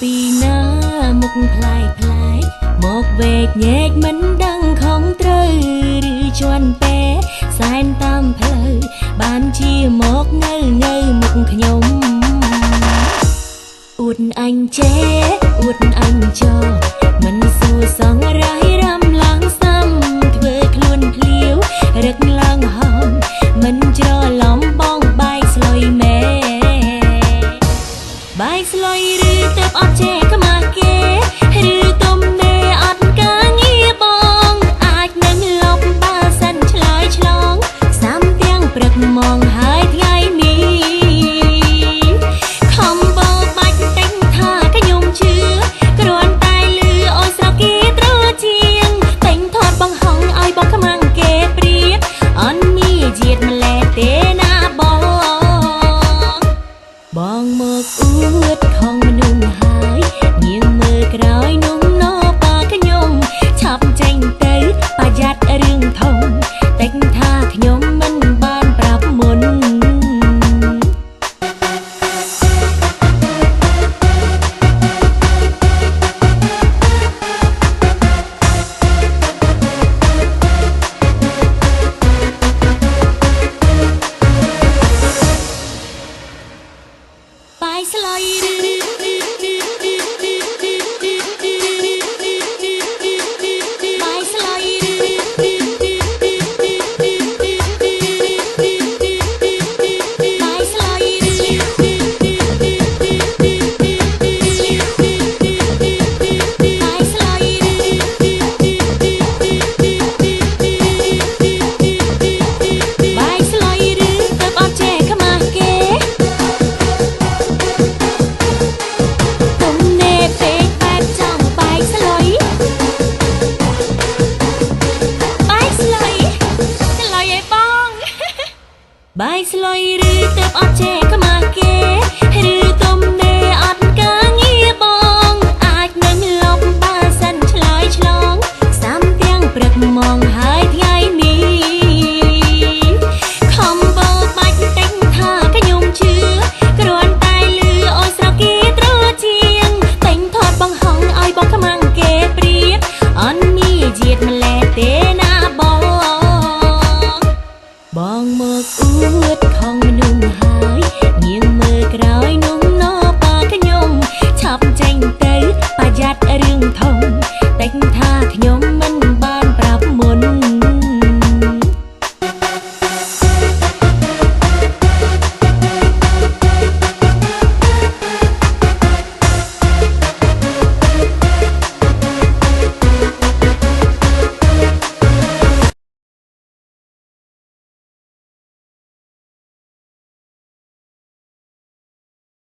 ពីណាមុខផ្លែផ្លែមកវែកញែកមិនដឹងខំត្រូវឬជន់ពេសែនតាមផ្លូវបានជាមកនៅមុខខ្ញុំអួតអញចេអួតអញចោមិនសួរសងរាយរំឡើងសាំធ្វើខ្លួនភ្លាវរឹកឡើងហមមិនច្រឡំបងបាយស្លុយមែបាយស្លុយឬទៅអត់ចេខ្មាស់គេឬទុំនេអត់ការងារបងអាចនឹងលប់បើសិនឆ្លើយឆ្លងសាំទាំងព្រឹកម៉ងហើយថ្ងៃនេះខំបោបាច់ទិញថាខ្ញុំជឿគ្រាន់តែលឺអូនស្រគីត្រូវជាងទិញថតបង្ហងឲ្យបងខ្មាំងគេព្រៀបអន់មានជាតិម្លេះទេណាបងមកអួតខំមនុស្សហើយញៀងមើលក្រោយនោះ